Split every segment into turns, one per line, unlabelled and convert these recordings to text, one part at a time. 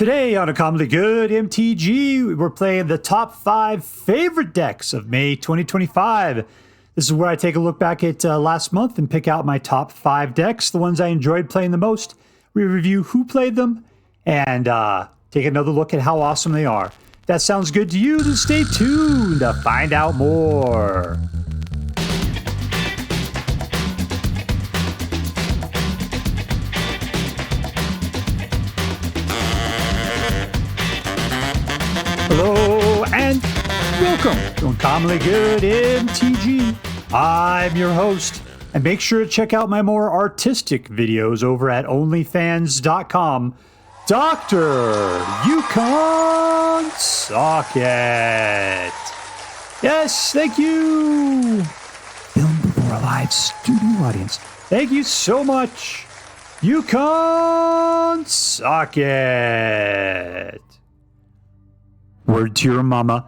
Today on A Commonly Good MTG, we're playing the top 5 favorite decks of May 2025. This is where I take a look back at last month and pick out my top 5 decks, the ones I enjoyed playing the most. We review who played them and take another look at how awesome they are. If that sounds good to you, then stay tuned to find out more. Hello and welcome to Uncommonly Good MTG. I'm your host, and make sure to check out my more artistic videos over at onlyfans.com. Dr. Yukon Socket. Yes, thank you. Filmed before a live studio audience. Thank you so much. Yukon Socket. Word to your mama.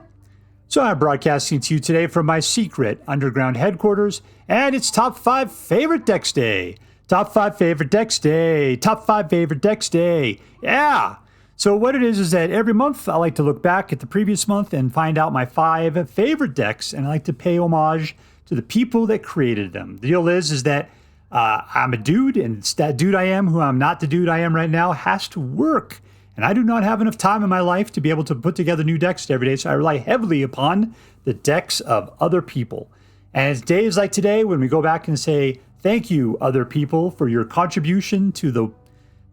So I'm broadcasting to you today from my secret underground headquarters, and it's Top 5 Favorite Decks Day. Top 5 Favorite Decks Day. Top 5 Favorite Decks Day. Yeah! So what it is that every month I like to look back at the previous month and find out my 5 favorite decks, and I like to pay homage to the people that created them. The deal is that I'm a dude, and it's that dude I am, who I'm not the dude I am right now, has to work. And I do not have enough time in my life to be able to put together new decks every day, so I rely heavily upon the decks of other people. And it's days like today when we go back and say, thank you, other people, for your contribution to the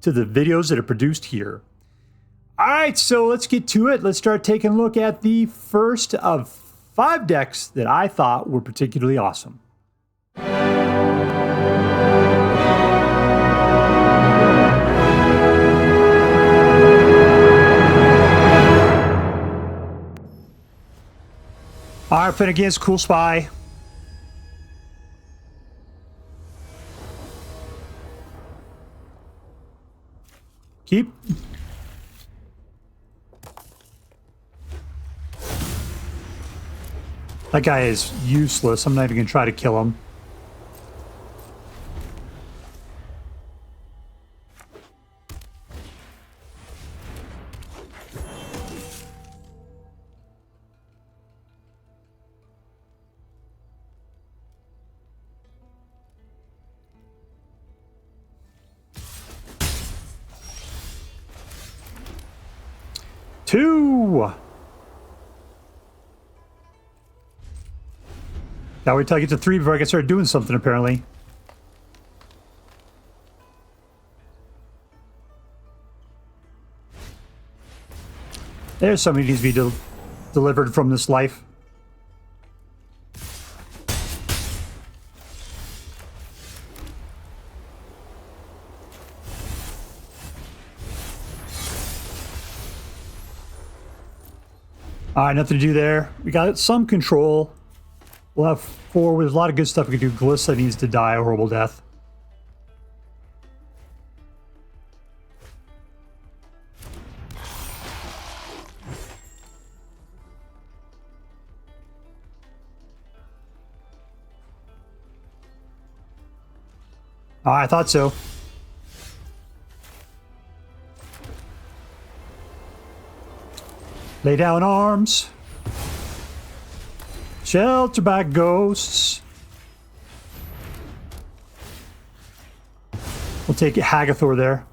videos that are produced here. All right, so let's get to it. Let's start taking a look at the first of 5 decks that I thought were particularly awesome. All right, playing against coolspy. Keep. That guy is useless. I'm not even going to try to kill him. Two. Now wait till I get to 3 before I can start doing something, apparently. There's something that needs to be delivered from this life. All right, nothing to do there. We got some control. We'll have 4 with a lot of good stuff we can do. Glissa needs to die a horrible death. I thought so. Lay down arms. Shelter by ghosts. We'll take Hagathor there.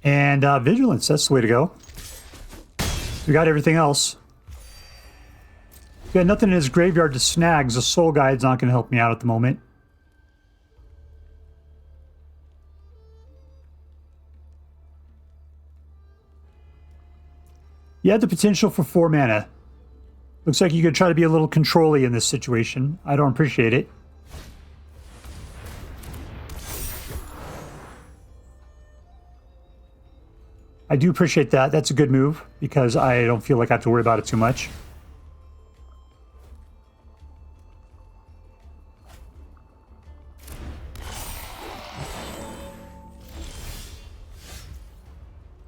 And Vigilance, that's the way to go. We got everything else. We got nothing in his graveyard to snag. The Soul Guide's not going to help me out at the moment. You had the potential for 4 mana. Looks like you could try to be a little control-y in this situation. I don't appreciate it. I do appreciate that. That's a good move, because I don't feel like I have to worry about it too much.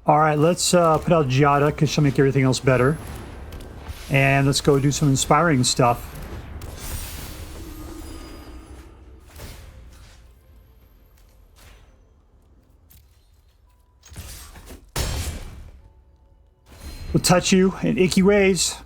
All right, let's put out Giada, because she'll make everything else better. And let's go do some inspiring stuff. will touch you in icky ways.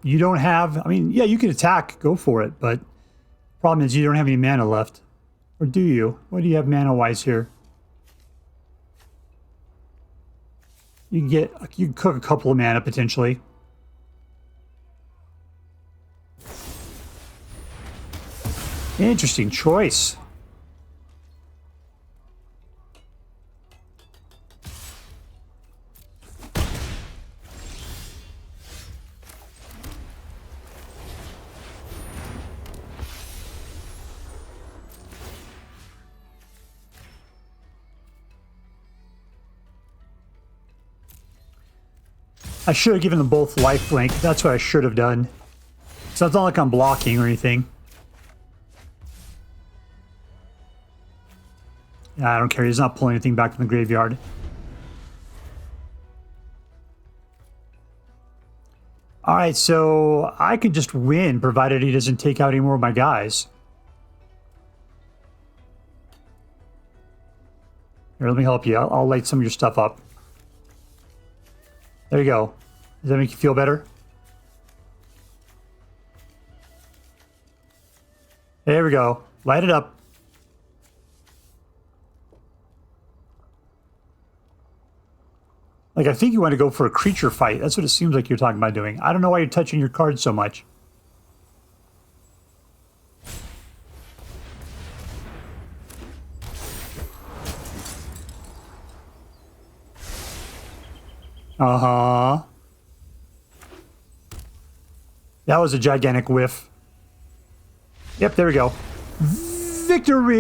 You don't have, I mean, yeah, you can attack, go for it, but problem is you don't have any mana left. Or do you? What do you have mana-wise here? You can cook a couple of mana, potentially. Interesting choice. I should have given them both lifelink. That's what I should have done. So it's not like I'm blocking or anything. Yeah, I don't care. He's not pulling anything back from the graveyard. All right, so I could just win, provided he doesn't take out any more of my guys. Here, let me help you. I'll light some of your stuff up. There you go. Does that make you feel better? There we go. Light it up. Like, I think you want to go for a creature fight. That's what it seems like you're talking about doing. I don't know why you're touching your cards so much. Uh-huh. That was a gigantic whiff. Yep, there we go. Victory!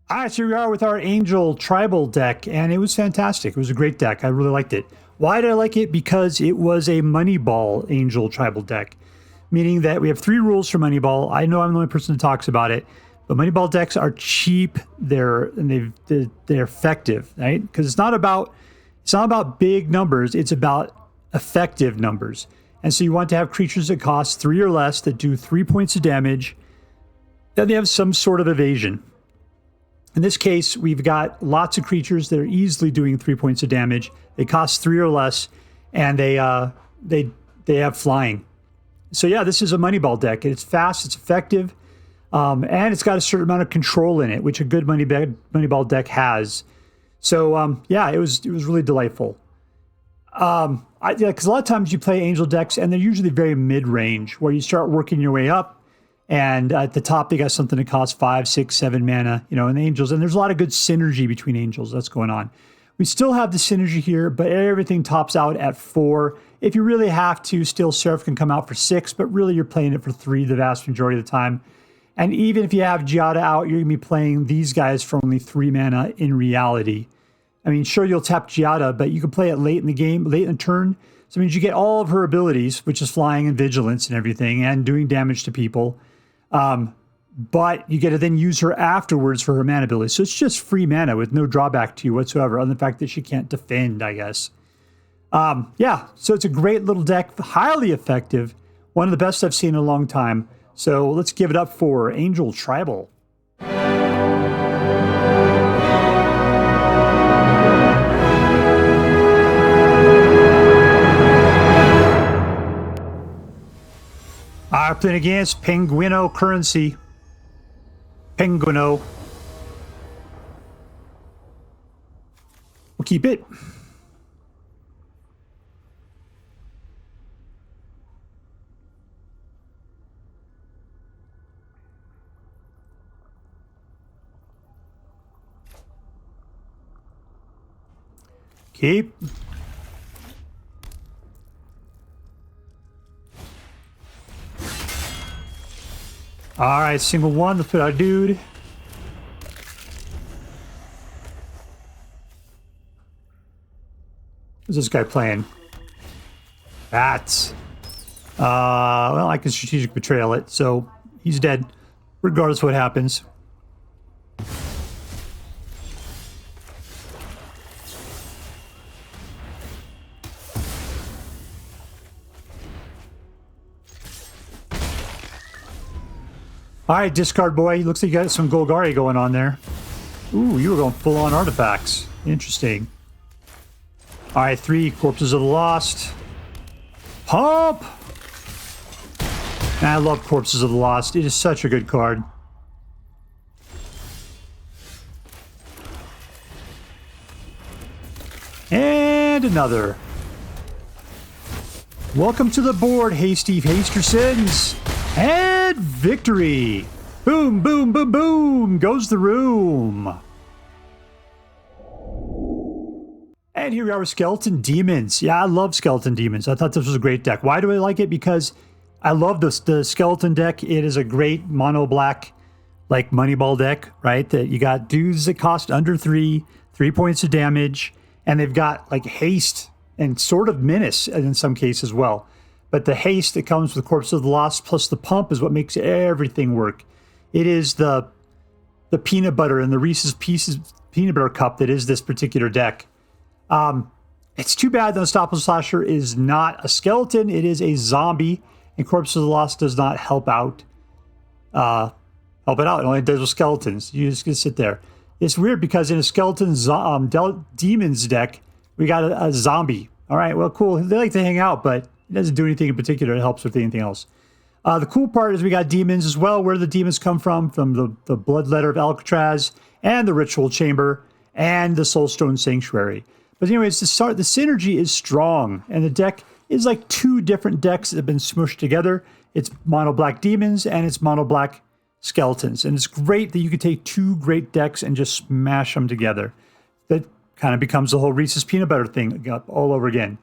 Alright, so here we are with our Angel Tribal deck, and it was fantastic. It was a great deck. I really liked it. Why did I like it? Because it was a Moneyball Angel Tribal deck. Meaning that we have 3 rules for Moneyball. I know I'm the only person who talks about it. But Moneyball decks are cheap. They're effective, right? Because it's not about big numbers. It's about effective numbers. And so you want to have creatures that cost 3 or less that do 3 points of damage. Then they have some sort of evasion. In this case, we've got lots of creatures that are easily doing 3 points of damage. They cost 3 or less, and they have flying. So yeah, this is a Moneyball deck. It's fast. It's effective. And it's got a certain amount of control in it, which a good Moneyball deck has. So, yeah, it was really delightful. Because a lot of times you play Angel decks, and they're usually very mid-range, where you start working your way up, and at the top they got something that costs 5, 6, 7 mana, you know, in Angels. And there's a lot of good synergy between Angels that's going on. We still have the synergy here, but everything tops out at 4. If you really have to, Steel Seraph can come out for 6, but really you're playing it for 3 the vast majority of the time. And even if you have Giada out, you're going to be playing these guys for only 3 mana in reality. I mean, sure, you'll tap Giada, but you can play it late in the game, late in the turn. So it means you get all of her abilities, which is flying and vigilance and everything, and doing damage to people. But you get to then use her afterwards for her mana abilities. So it's just free mana with no drawback to you whatsoever, other than the fact that she can't defend, I guess. Yeah, so it's a great little deck, highly effective. One of the best I've seen in a long time. So let's give it up for Angel Tribal. I'm playing against PenguinoCurrency. Penguino. We'll keep it. Keep. All right, single one. Let's put our dude. Who's this guy playing? Bats. Well, I can strategic betrayal it, so he's dead, regardless of what happens. All right, discard boy. Looks like you got some Golgari going on there. Ooh, you were going full on artifacts. Interesting. All right, 3 Corpses of the Lost. Pump! I love Corpses of the Lost. It is such a good card. And another. Welcome to the board, Hasty Hastersons. And victory! Boom, boom, boom, boom! Goes the room. And here we are with Skeleton Demons. Yeah, I love Skeleton Demons. I thought this was a great deck. Why do I like it? Because I love the Skeleton deck. It is a great mono-black, like, Moneyball deck, right? That you got dudes that cost under 3 points of damage, and they've got, like, haste and sort of menace in some cases as well. But the haste that comes with Corpse of the Lost plus the pump is what makes everything work. It is the peanut butter and the Reese's Pieces peanut butter cup that is this particular deck. It's too bad the Unstoppable Slasher is not a skeleton. It is a zombie, and Corpse of the Lost does not help out. Help it out. It only does with skeletons. You just can sit there. It's weird because in a skeleton demons deck, we got a zombie. All right, well, cool. They like to hang out, but it doesn't do anything in particular. It helps with anything else. The cool part is we got demons as well. Where the demons come from the Bloodletter of Aclazotz and the Ritual Chamber and the Soulstone Sanctuary. But anyways, the synergy is strong, and the deck is like 2 different decks that have been smushed together. It's mono black demons and it's mono black skeletons, and it's great that you could take 2 great decks and just smash them together. That kind of becomes the whole Reese's peanut butter thing all over again.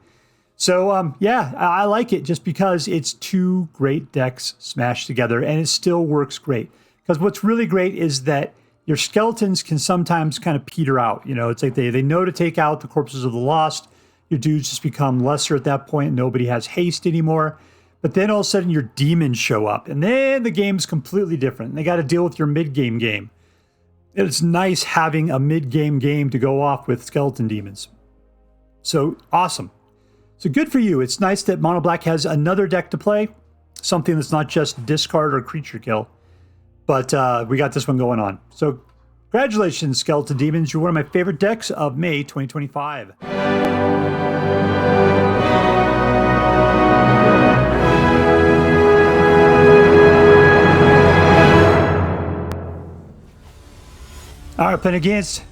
So yeah, I like it just because it's 2 great decks smashed together, and it still works great. Because what's really great is that your skeletons can sometimes kind of peter out. You know, it's like they know to take out the Corpses of the Lost. Your dudes just become lesser at that point. Nobody has haste anymore. But then all of a sudden your demons show up, and then the game's completely different. They got to deal with your mid-game game. It's nice having a mid-game game to go off with skeleton demons. So awesome. So good for you. It's nice that Mono Black has another deck to play, something that's not just discard or creature kill. But we got this one going on. So congratulations, Skeleton Demons. You're one of my favorite decks of May 2025. All right, playing against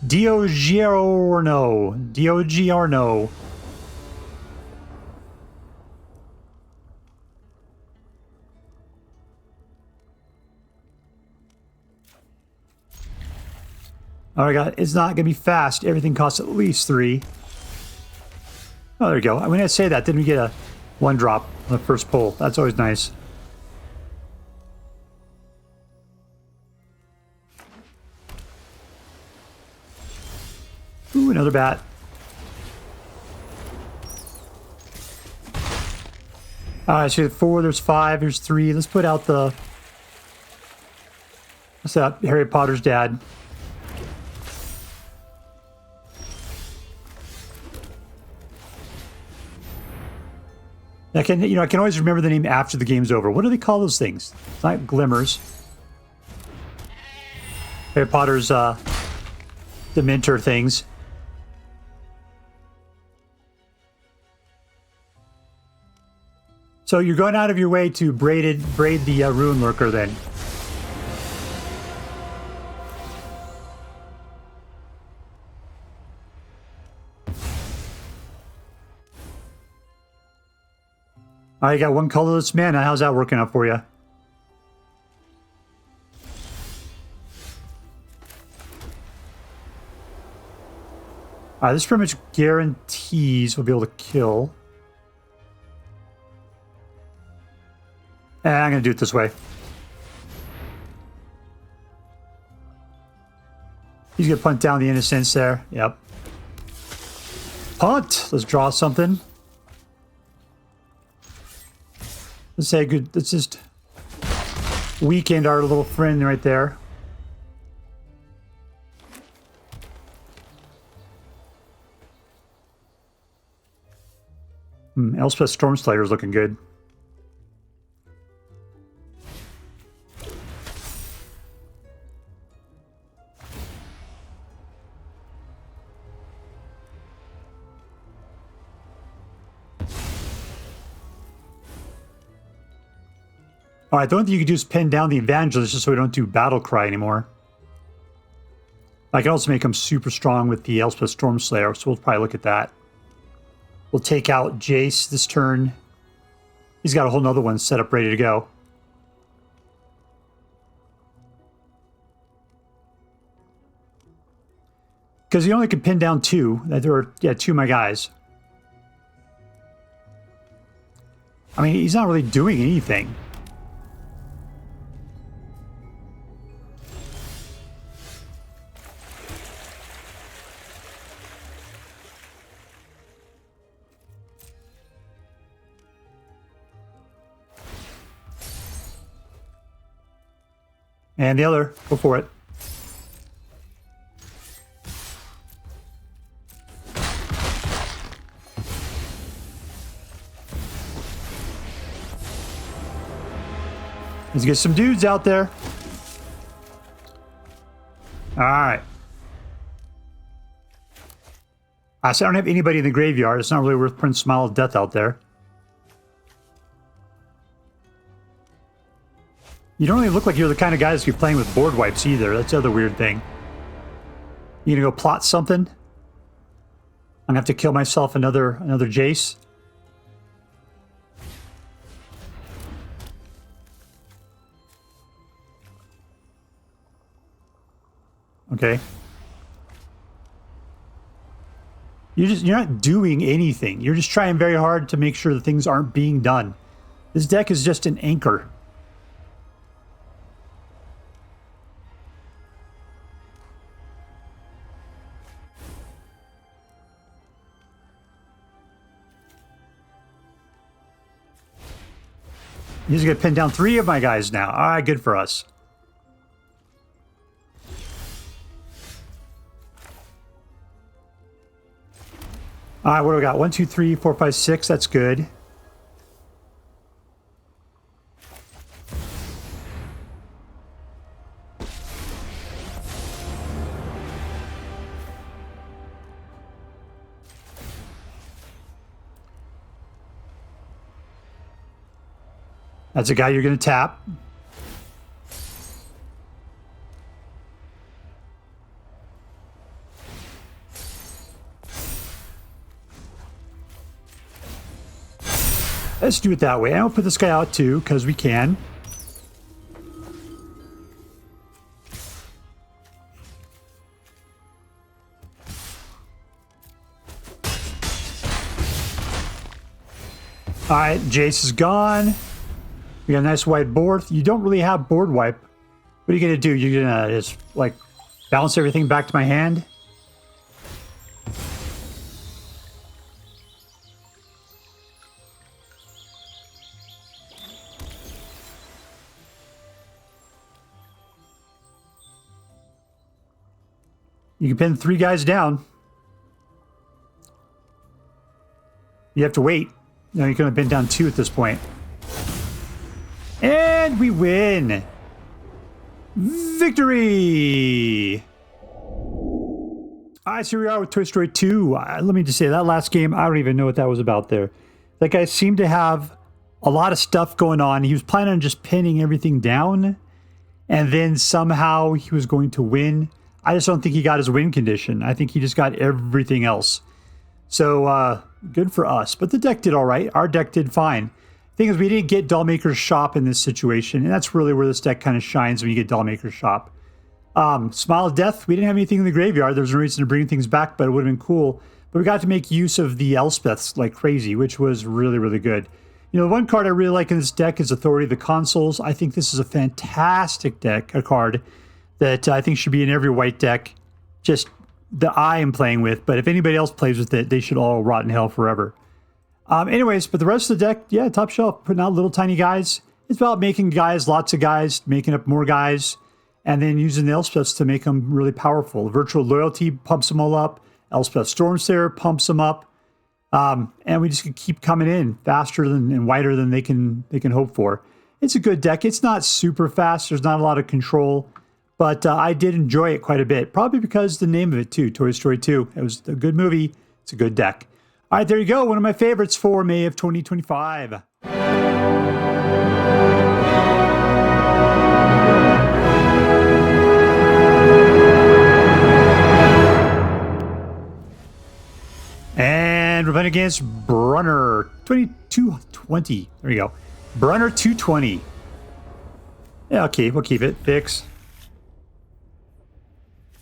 Diogiorno. Diogiorno. All right, it's not going to be fast. Everything costs at least 3. Oh, there you go. I'm going to say that. Didn't we get a 1 drop on the first pull? That's always nice. Ooh, another bat. All right, so 4, there's 5, there's 3. Let's put out the... What's that? Harry Potter's dad. I can always remember the name after the game's over. What do they call those things? It's not glimmers. Harry Potter's Dementor things. So you're going out of your way to braid the Rune Lurker then. All right, you got 1 colorless mana. How's that working out for you? All right, this pretty much guarantees we'll be able to kill. I'm going to do it this way. He's going to punt down the Innocence there. Yep. Punt! Let's draw something. Let's say good. Let's just weaken our little friend right there. Elspeth Stormslayer is looking good. All right, the only thing you can do is pin down the Evangelist just so we don't do Battle Cry anymore. I can also make him super strong with the Elspeth Stormslayer, so we'll probably look at that. We'll take out Jace this turn. He's got a whole nother one set up ready to go. Because he only could pin down two. There were, yeah, two of my guys. I mean, he's not really doing anything. And the other, go for it. Let's get some dudes out there. All right. I don't have anybody in the graveyard. It's not really worth putting Smile of Death out there. You don't really look like you're the kind of guys to be playing with board wipes either. That's the other weird thing. You gonna go plot something? I'm gonna have to kill myself another Jace. Okay. You're not doing anything. You're just trying very hard to make sure that things aren't being done. This deck is just an anchor. He's going to pin down 3 of my guys now. All right, good for us. All right, what do we got? 1, 2, 3, 4, 5, 6. That's good. That's a guy you're going to tap. Let's do it that way. And I'll put this guy out too, because we can. All right, Jace is gone. We got a nice white board. You don't really have board wipe. What are you going to do? You're going to just, like, bounce everything back to my hand? You can pin 3 guys down. You have to wait. No, you're going to pin down 2 at this point. And we win! Victory! Alright, so here we are with Toy Story 2. Let me just say, that last game, I don't even know what that was about there. That guy seemed to have a lot of stuff going on. He was planning on just pinning everything down, and then somehow he was going to win. I just don't think he got his win condition. I think he just got everything else. So, good for us. But the deck did all right. Our deck did fine. Thing is, we didn't get Dollmaker's Shop in this situation, and that's really where this deck kind of shines when you get Dollmaker's Shop. Smile of Death, we didn't have anything in the graveyard. There was no reason to bring things back, but it would have been cool. But we got to make use of the Elspeths like crazy, which was really, really good. You know, the one card I really like in this deck is Authority of the Consuls. I think this is a fantastic deck, a card that I think should be in every white deck. Just that I am playing with, but if anybody else plays with it, they should all rot in hell forever. Anyways, but the rest of the deck, yeah, top shelf, putting out little tiny guys. It's about making guys, lots of guys, making up more guys, and then using the Elspeths to make them really powerful. Virtual Loyalty pumps them all up. Elspeth Stormslayer pumps them up. And we just keep coming in faster than and wider than they can hope for. It's a good deck. It's not super fast. There's not a lot of control, but I did enjoy it quite a bit. Probably because the name of it too, Toy Story 2. It was a good movie. It's a good deck. All right, there you go. One of my favorites for May of 2025. we're playing against Brunner 2220. There we go. Brunner 220. Yeah, okay, we'll keep it. Fix.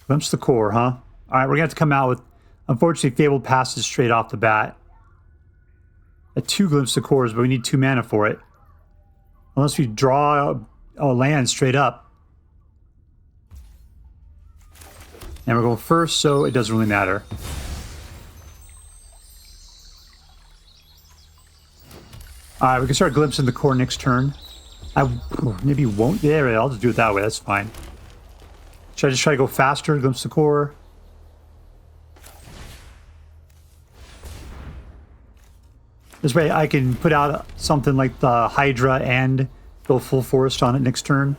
Glimpse the core, huh? All right, we're going to have to come out with, unfortunately, Fabled passes straight off the bat. At 2 Glimpse the cores, but we need 2 mana for it. Unless we draw a land straight up. And we're going first, so it doesn't really matter. Alright, we can start glimpsing the core next turn. I maybe won't. Yeah, I'll just do it that way. That's fine. Should I just try to go faster? Glimpse the core. This way I can put out something like the Hydra and go full forest on it next turn.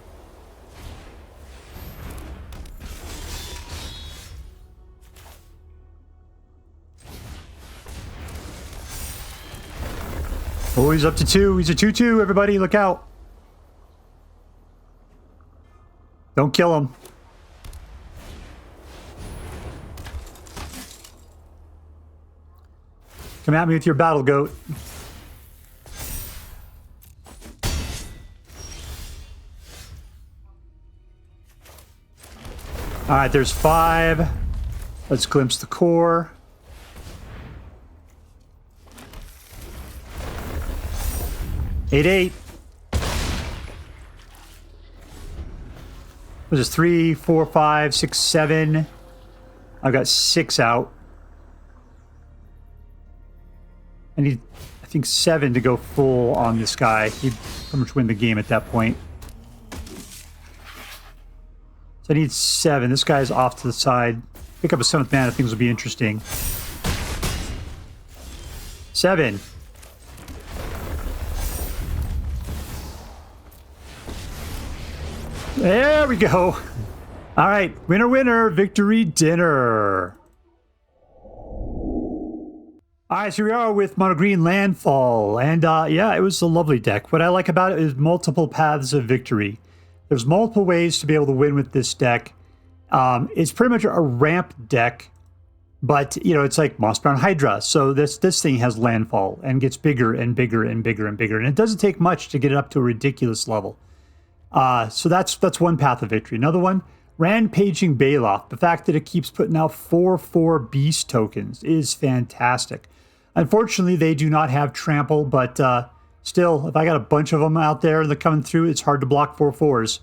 Oh, he's up to 2. He's a 2/2, everybody. Look out. Don't kill him. Come at me with your battle goat. Alright, there's 5. Let's glimpse the core. Eight. Was this 3, 4, 5, 6, 7? I got 6 out. I need, I think, 7 to go full on this guy. He'd pretty much win the game at that point. So I need 7. This guy's off to the side. Pick up a 7th mana, things will be interesting. 7. There we go. All right, winner, winner, victory dinner. All right, so here we are with Mono Green Landfall. And yeah, it was a lovely deck. What I like about it is multiple paths of victory. There's multiple ways to be able to win with this deck. It's pretty much a ramp deck, but you know, it's like Mossbound Hydra. So this thing has Landfall and gets bigger and bigger and bigger and bigger. And it doesn't take much to get it up to a ridiculous level. So that's one path of victory. Another one, Rampaging Baloth. The fact that it keeps putting out 4/4 beast tokens is fantastic. Unfortunately, they do not have trample, but still, if I got a bunch of them out there that are coming through, it's hard to block 4/4s.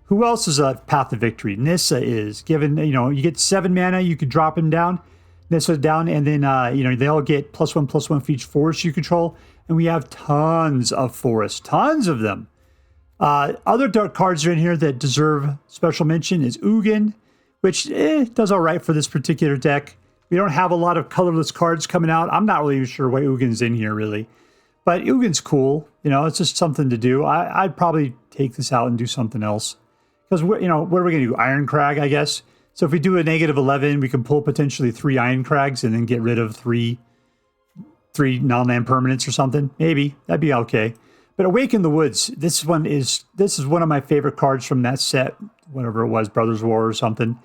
Who else is a path of victory? Nissa is. Given, you know, you get 7 mana, you could drop them down. Nissa down, and then, you know, they all get +1/+1 for each forest you control. And we have tons of forests, tons of them. Other dark cards are in here that deserve special mention is Ugin, which does all right for this particular deck. We don't have a lot of colorless cards coming out. I'm not really sure why Ugin's in here, really. But Ugin's cool. You know, it's just something to do. I'd probably take this out and do something else. Because, you know, what are we going to do? Iron Crag, I guess. So if we do a -11, we can pull potentially 3 Iron Crags and then get rid of three non-land permanents or something. Maybe. That'd be okay. But Awaken the Woods, this is one of my favorite cards from that set, whatever it was, Brothers War or something.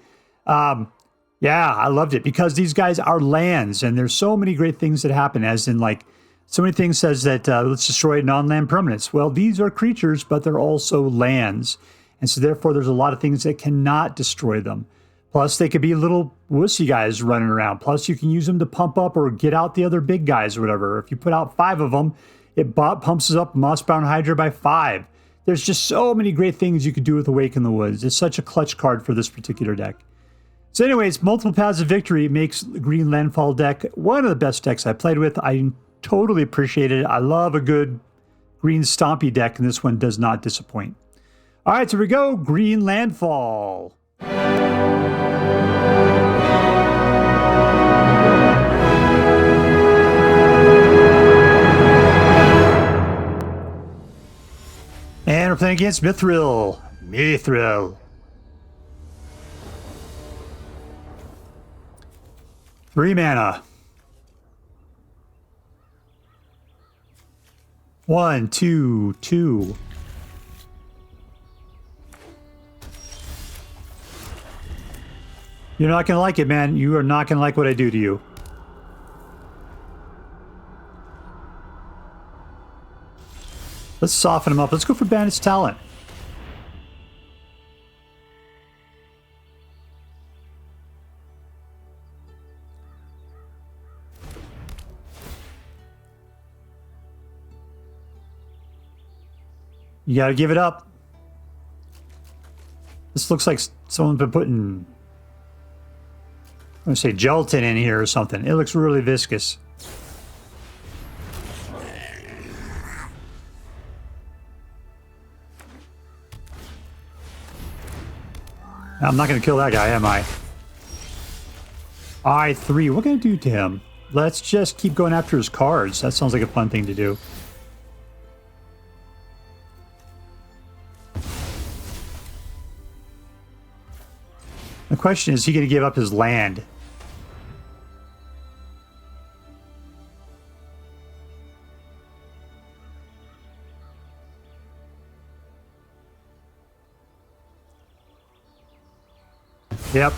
Yeah, I loved it because these guys are lands, and there's so many great things that happen, as in, like, so many things says that let's destroy non-land permanents. Well, these are creatures, but they're also lands. And so therefore, there's a lot of things that cannot destroy them. Plus, they could be little wussy guys running around. Plus, you can use them to pump up or get out the other big guys or whatever. If you put out 5 of them, it pumps up Mossbound Hydra by 5. There's just so many great things you could do with Awaken the Woods. It's such a clutch card for this particular deck. So anyways, multiple paths of victory makes the Green Landfall deck one of the best decks I played with. I totally appreciate it. I love a good green stompy deck, and this one does not disappoint. All right, so here we go. Green Landfall. And we're playing against Mythril. Mythril. 3 mana. 1, 2, 2. You're not going to like it, man. You are not going to like what I do to you. Let's soften him up. Let's go for Bandit's Talent. You gotta give it up. This looks like someone's been putting, I'm gonna say gelatin in here or something. It looks really viscous. I'm not gonna kill that guy, am I? I3, what can I do to him? Let's just keep going after his cards. That sounds like a fun thing to do. The question is he going to give up his land? Yep.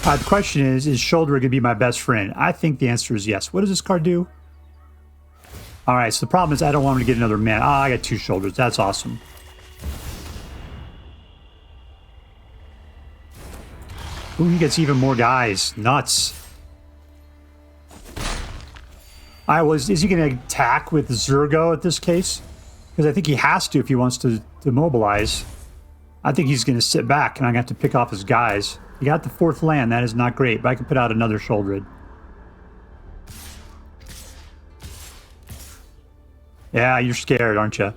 The question is Shoulder going to be my best friend? I think the answer is yes. What does this card do? All right, so the problem is I don't want him to get another man. Ah, I got 2 shoulders. That's awesome. Ooh, he gets even more guys. Nuts. Is he going to attack with Zergo at this case? Because I think he has to if he wants to mobilize. I think he's going to sit back, and I'm going to have to pick off his guys. You got the 4th land. That is not great, but I can put out another Shouldered. Yeah, you're scared, aren't you?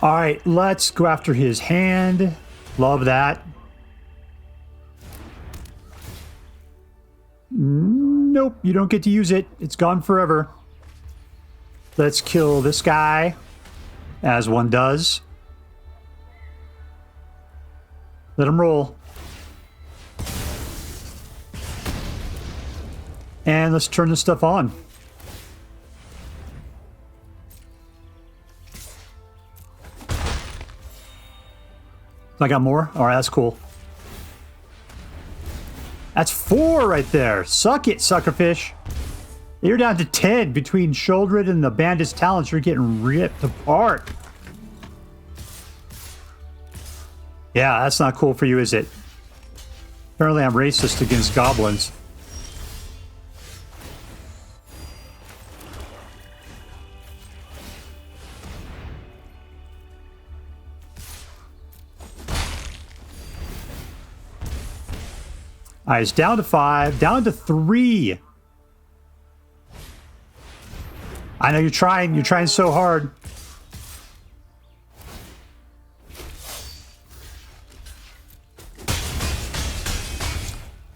All right, let's go after his hand. Love that. Nope, you don't get to use it. It's gone forever. Let's kill this guy, as one does. Let him roll. And let's turn this stuff on. I got more? All right, that's cool. That's 4 right there. Suck it, suckerfish. You're down to 10 between Shouldered and the Bandit's Talents. You're getting ripped apart. Yeah, that's not cool for you, is it? Apparently I'm racist against goblins. All right, it's down to 5, down to 3. I know you're trying so hard.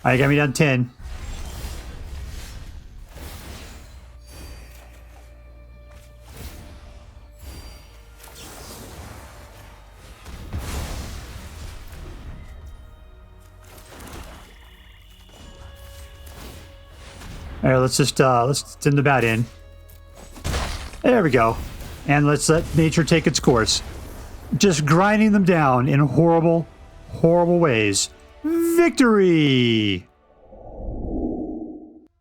All right, got me down 10. All right, let's send the bat in. There we go. And let's let nature take its course. Just grinding them down in horrible, horrible ways. Victory!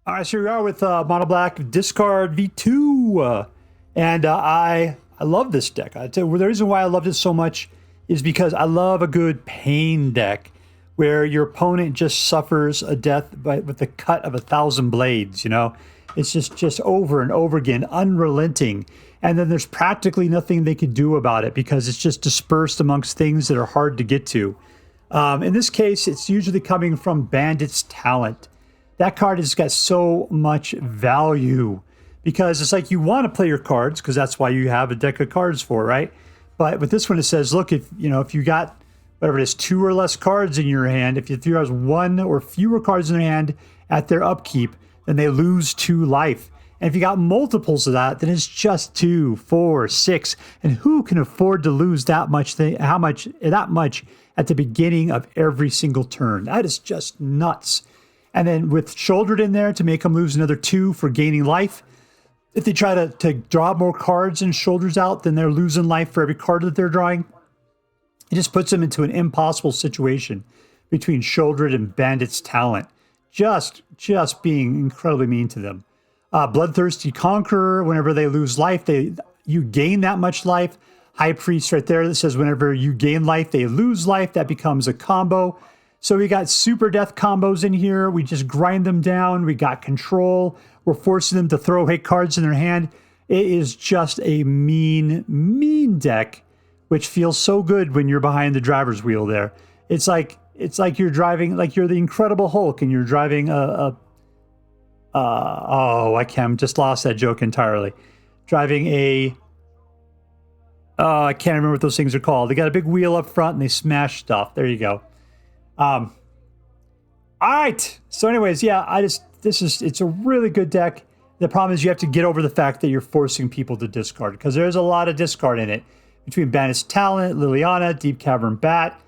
All right, so here we are with Mono Black Discard V2. And I love this deck. I tell you, the reason why I loved it so much is because I love a good pain deck where your opponent just suffers a death with the cut of 1,000 blades, you know? It's just over and over again, unrelenting. And then there's practically nothing they can do about it because it's just dispersed amongst things that are hard to get to. In this case, it's usually coming from Bandit's Talent. That card has got so much value because it's like you want to play your cards because that's why you have a deck of cards for, right? But with this one, it says, look, if you got whatever it is, 2 or less cards in your hand, if you have 1 or fewer cards in their hand at their upkeep, then they lose 2 life. And if you got multiples of that, then it's just 2, 4, 6. And who can afford to lose that much at the beginning of every single turn? That is just nuts. And then with Shouldered in there to make them lose another 2 for gaining life. If they try to draw more cards and Shoulders out, then they're losing life for every card that they're drawing. It just puts them into an impossible situation between Shouldered and Bandit's Talent. Just being incredibly mean to them. Bloodthirsty Conqueror, whenever they lose life, you gain that much life. High Priest right there that says whenever you gain life, they lose life. That becomes a combo. So we got super death combos in here. We just grind them down. We got control. We're forcing them to throw hate cards in their hand. It is just a mean deck, which feels so good when you're behind the driver's wheel there. It's like you're driving, like you're the Incredible Hulk and you're driving I just lost that joke entirely. Driving I can't remember what those things are called. They got a big wheel up front and they smash stuff. There you go. All right. So anyways, yeah, it's a really good deck. The problem is you have to get over the fact that you're forcing people to discard because there's a lot of discard in it between Bandit's Talent, Liliana, Deep Cavern Bat,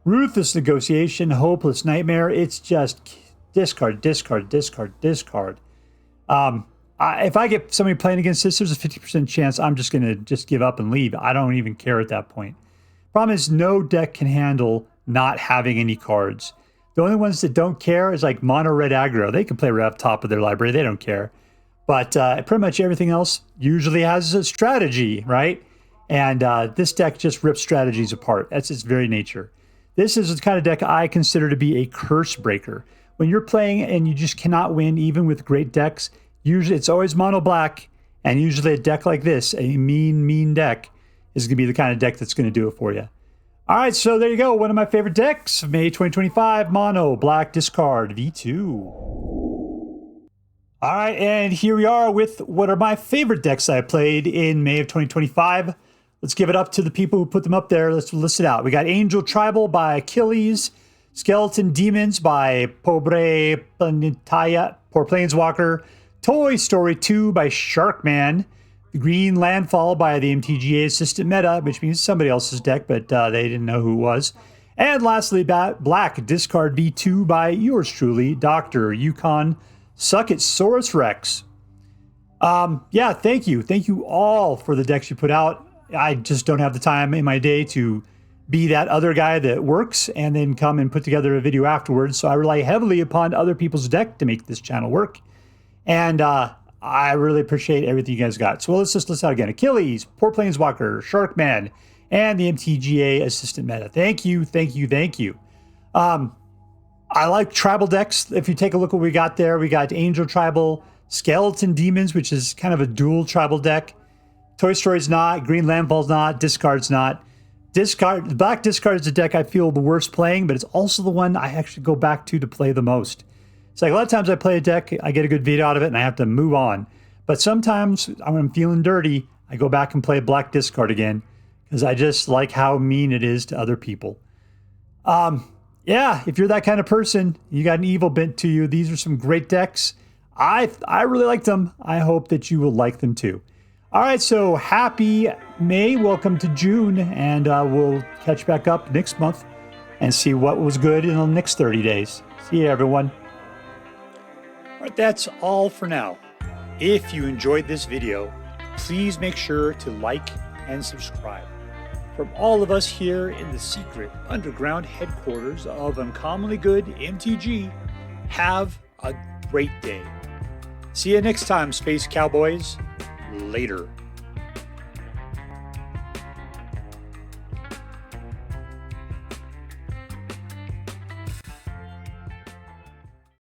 Ruthless Negotiation, Hopeless Nightmare. It's just discard. If I get somebody playing against this, there's a 50% chance I'm just going to give up and leave. I don't even care at that point. Problem is no deck can handle not having any cards. The only ones that don't care is like mono red aggro. They can play right up top of their library. They don't care. But pretty much everything else usually has a strategy, right? And this deck just rips strategies apart. That's its very nature. This is the kind of deck I consider to be a curse breaker. When you're playing and you just cannot win, even with great decks, usually it's always mono black. And usually a deck like this, a mean deck, is going to be the kind of deck that's going to do it for you. All right, so there you go. One of my favorite decks, May 2025, mono black discard V2. All right, and here we are with what are my favorite decks I played in May of 2025. Let's give it up to the people who put them up there. Let's list it out. We got Angel Tribal by Achilles, Skeleton Demons by Pobre Planetaya, Poor Planeswalker, Toy Story 2 by Sharkman, the Green Landfall by the MTGA Assistant Meta, which means somebody else's deck, but they didn't know who it was. And lastly, Black Discard V2 by yours truly, Dr. Yukon Suck It Saurus Rex. Yeah, thank you. Thank you all for the decks you put out. I just don't have the time in my day to be that other guy that works and then come and put together a video afterwards. So I rely heavily upon other people's deck to make this channel work. And I really appreciate everything you guys got. So let's just list out again. Achilles, Poor Planeswalker, Sharkman, and the MTGA Assistant Meta. Thank you. I like tribal decks. If you take a look at what we got there, we got Angel Tribal, Skeleton Demons, which is kind of a dual tribal deck. Toy Story's not, Green Landfall's not, Discard's not. Black Discard is a deck I feel the worst playing, but it's also the one I actually go back to play the most. It's like a lot of times I play a deck, I get a good video out of it, and I have to move on. But sometimes when I'm feeling dirty, I go back and play Black Discard again because I just like how mean it is to other people. Yeah, if you're that kind of person, you got an evil bent to you, these are some great decks. I really like them. I hope that you will like them too. All right, so happy May. Welcome to June, and we'll catch back up next month and see what was good in the next 30 days. See you, everyone. All right, that's all for now. If you enjoyed this video, please make sure to like and subscribe. From all of us here in the secret underground headquarters of Uncommonly Good MTG, have a great day. See you next time, Space Cowboys. Later.